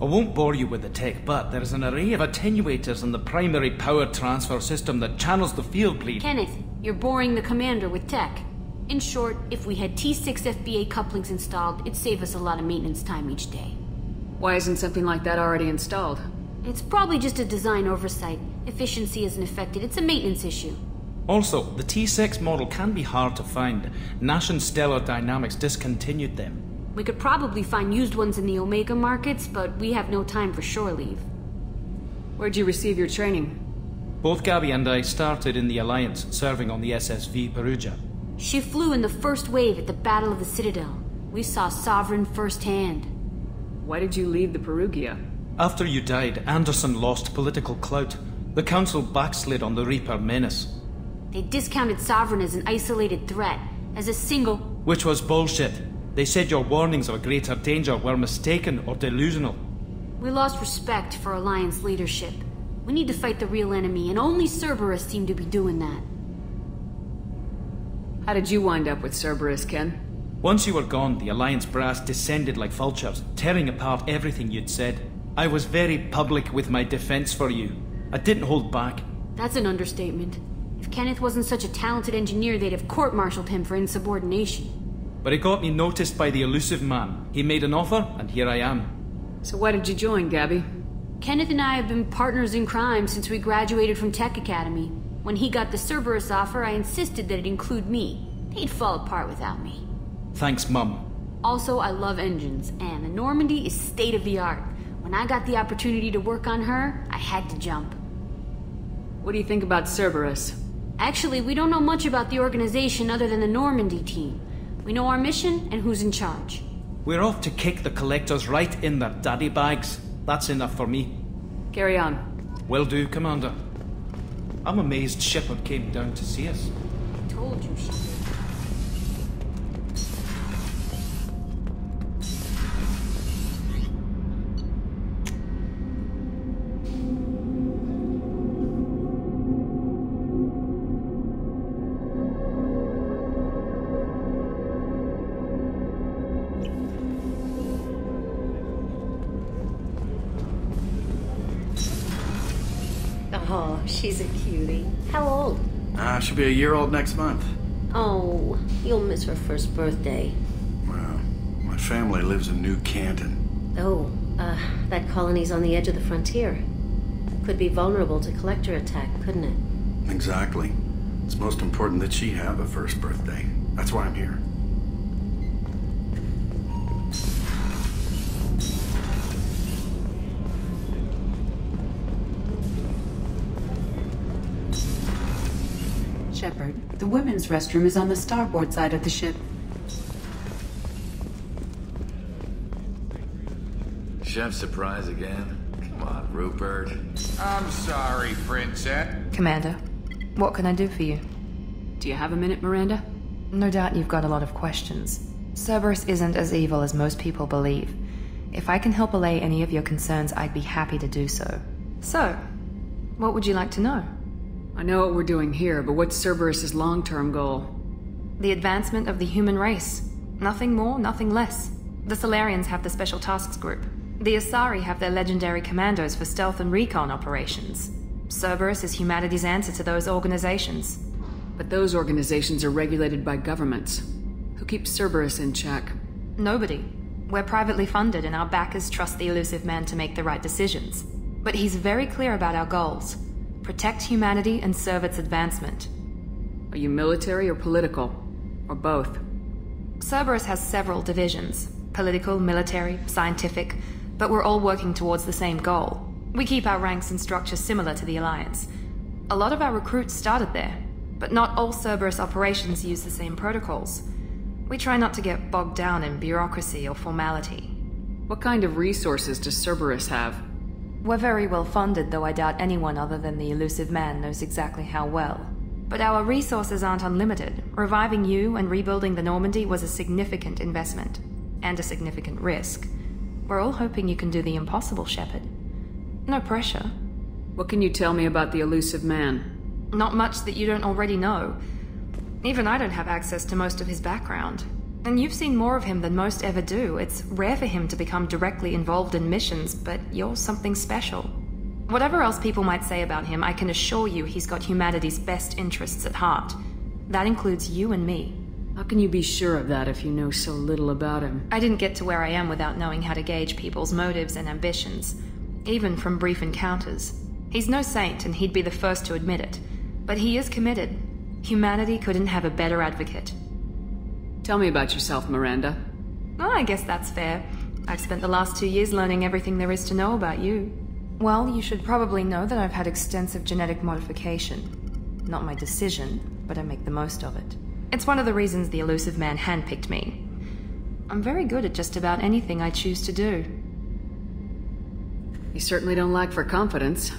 I won't bore you with the tech, but there's an array of attenuators in the primary power transfer system that channels the field bleed. Kenneth, you're boring the commander with tech. In short, if we had T6 FBA couplings installed, it'd save us a lot of maintenance time each day. Why isn't something like that already installed? It's probably just a design oversight. Efficiency isn't affected, it's a maintenance issue. Also, the T6 model can be hard to find. Nash and Stellar Dynamics discontinued them. We could probably find used ones in the Omega markets, but we have no time for shore leave. Where'd you receive your training? Both Gabby and I started in the Alliance, serving on the SSV Perugia. She flew in the first wave at the Battle of the Citadel. We saw Sovereign firsthand. Why did you leave the Perugia? After you died, Anderson lost political clout. The Council backslid on the Reaper menace. They discounted Sovereign as an isolated threat, as a single... Which was bullshit. They said your warnings of a greater danger were mistaken or delusional. We lost respect for Alliance leadership. We need to fight the real enemy, and only Cerberus seemed to be doing that. How did you wind up with Cerberus, Ken? Once you were gone, the Alliance brass descended like vultures, tearing apart everything you'd said. I was very public with my defense for you. I didn't hold back. That's an understatement. If Kenneth wasn't such a talented engineer, they'd have court-martialed him for insubordination. But it got me noticed by the elusive man. He made an offer, and here I am. So why did you join, Gabby? Kenneth and I have been partners in crime since we graduated from Tech Academy. When he got the Cerberus offer, I insisted that it include me. They'd fall apart without me. Thanks, Mum. Also, I love engines, and the Normandy is state-of-the-art. When I got the opportunity to work on her, I had to jump. What do you think about Cerberus? Actually, we don't know much about the organization other than the Normandy team. We know our mission and who's in charge. We're off to kick the Collectors right in their daddy bags. That's enough for me. Carry on. Will do, Commander. I'm amazed Shepard came down to see us. I told you she did. Oh, she's a cutie. How old? She'll be a year old next month. Oh, you'll miss her first birthday. Well, my family lives in New Canton. Oh, that colony's on the edge of the frontier. Could be vulnerable to collector attack, couldn't it? Exactly. It's most important that she have a first birthday. That's why I'm here. Shepard, the women's restroom is on the starboard side of the ship. Chef surprise again? Come on, Rupert. I'm sorry, Princess. Commander, what can I do for you? Do you have a minute, Miranda? No doubt you've got a lot of questions. Cerberus isn't as evil as most people believe. If I can help allay any of your concerns, I'd be happy to do so. So, what would you like to know? I know what we're doing here, but what's Cerberus's long-term goal? The advancement of the human race. Nothing more, nothing less. The Solarians have the Special Tasks Group. The Asari have their legendary commandos for stealth and recon operations. Cerberus is humanity's answer to those organizations. But those organizations are regulated by governments. Who keeps Cerberus in check? Nobody. We're privately funded and our backers trust the elusive man to make the right decisions. But he's very clear about our goals. Protect humanity and serve its advancement. Are you military or political? Or both? Cerberus has several divisions. Political, military, scientific, but we're all working towards the same goal. We keep our ranks and structure similar to the Alliance. A lot of our recruits started there, but not all Cerberus operations use the same protocols. We try not to get bogged down in bureaucracy or formality. What kind of resources does Cerberus have? We're very well funded, though I doubt anyone other than the elusive man knows exactly how well. But our resources aren't unlimited. Reviving you and rebuilding the Normandy was a significant investment. And a significant risk. We're all hoping you can do the impossible, Shepard. No pressure. What can you tell me about the elusive man? Not much that you don't already know. Even I don't have access to most of his background. And you've seen more of him than most ever do. It's rare for him to become directly involved in missions, but you're something special. Whatever else people might say about him, I can assure you he's got humanity's best interests at heart. That includes you and me. How can you be sure of that if you know so little about him? I didn't get to where I am without knowing how to gauge people's motives and ambitions, even from brief encounters. He's no saint, and he'd be the first to admit it. But he is committed. Humanity couldn't have a better advocate. Tell me about yourself, Miranda. Well, I guess that's fair. I've spent the last 2 years learning everything there is to know about you. Well, you should probably know that I've had extensive genetic modification. Not my decision, but I make the most of it. It's one of the reasons the elusive man handpicked me. I'm very good at just about anything I choose to do. You certainly don't lack for confidence.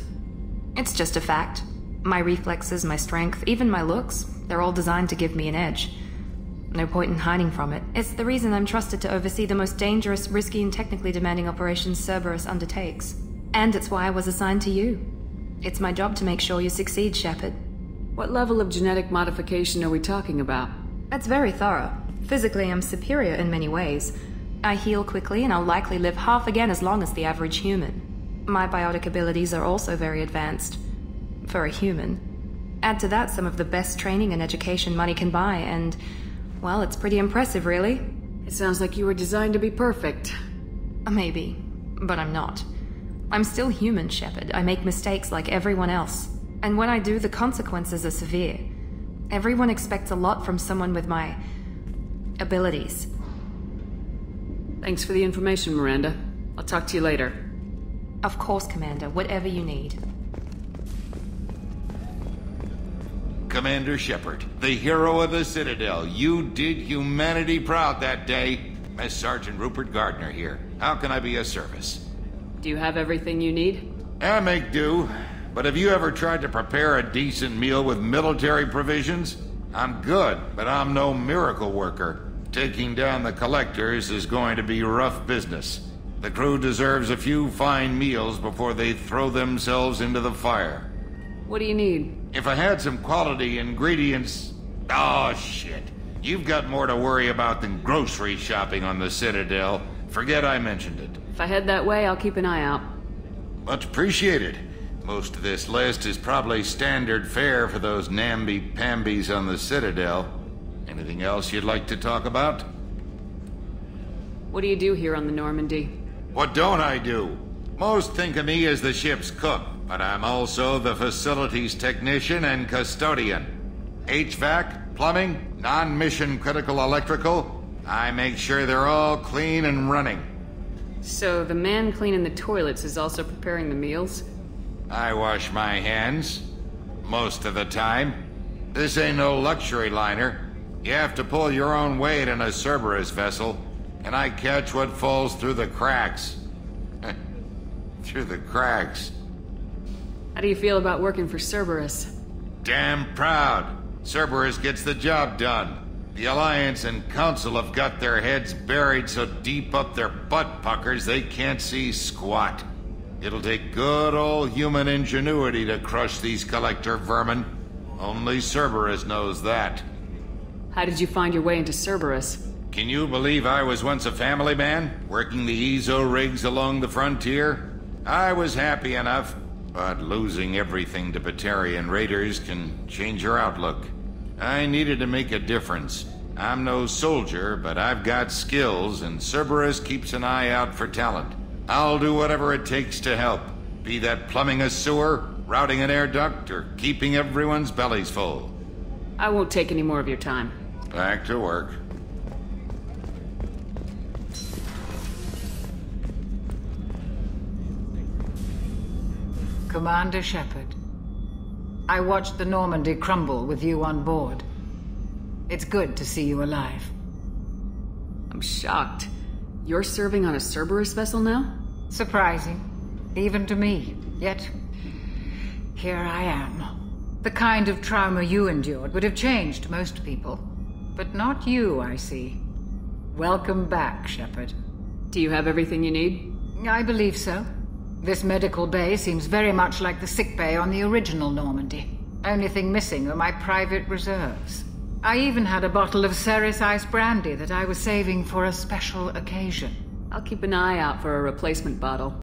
It's just a fact. My reflexes, my strength, even my looks, they're all designed to give me an edge. No point in hiding from it. It's the reason I'm trusted to oversee the most dangerous, risky, and technically demanding operations Cerberus undertakes. And it's why I was assigned to you. It's my job to make sure you succeed, Shepard. What level of genetic modification are we talking about? That's very thorough. Physically, I'm superior in many ways. I heal quickly, and I'll likely live half again as long as the average human. My biotic abilities are also very advanced. For a human. Add to that some of the best training and education money can buy, and, well, it's pretty impressive, really. It sounds like you were designed to be perfect. Maybe, but I'm not. I'm still human, Shepard. I make mistakes like everyone else. And when I do, the consequences are severe. Everyone expects a lot from someone with my abilities. Thanks for the information, Miranda. I'll talk to you later. Of course, Commander. Whatever you need. Commander Shepard, the hero of the Citadel. You did humanity proud that day. Mess Sergeant Rupert Gardner here. How can I be of service? Do you have everything you need? I make do. But have you ever tried to prepare a decent meal with military provisions? I'm good, but I'm no miracle worker. Taking down the collectors is going to be rough business. The crew deserves a few fine meals before they throw themselves into the fire. What do you need? If I had some quality ingredients... Oh, shit. You've got more to worry about than grocery shopping on the Citadel. Forget I mentioned it. If I head that way, I'll keep an eye out. Much appreciated. Most of this list is probably standard fare for those namby-pambies on the Citadel. Anything else you'd like to talk about? What do you do here on the Normandy? What don't I do? Most think of me as the ship's cook, but I'm also the facilities technician and custodian. HVAC, plumbing, non-mission critical electrical. I make sure they're all clean and running. So the man cleaning the toilets is also preparing the meals? I wash my hands. Most of the time. This ain't no luxury liner. You have to pull your own weight in a Cerberus vessel, and I catch what falls through the cracks. Through the cracks. How do you feel about working for Cerberus? Damn proud. Cerberus gets the job done. The Alliance and Council have got their heads buried so deep up their butt puckers they can't see squat. It'll take good old human ingenuity to crush these collector vermin. Only Cerberus knows that. How did you find your way into Cerberus? Can you believe I was once a family man, working the EZO rigs along the frontier? I was happy enough, but losing everything to Batarian raiders can change your outlook. I needed to make a difference. I'm no soldier, but I've got skills, and Cerberus keeps an eye out for talent. I'll do whatever it takes to help, be that plumbing a sewer, routing an air duct, or keeping everyone's bellies full. I won't take any more of your time. Back to work. Commander Shepard, I watched the Normandy crumble with you on board. It's good to see you alive. I'm shocked. You're serving on a Cerberus vessel now? Surprising, even to me. Yet, here I am. The kind of trauma you endured would have changed most people. But not you, I see. Welcome back, Shepard. Do you have everything you need? I believe so. This medical bay seems very much like the sick bay on the original Normandy. Only thing missing are my private reserves. I even had a bottle of Ceres Ice brandy that I was saving for a special occasion. I'll keep an eye out for a replacement bottle.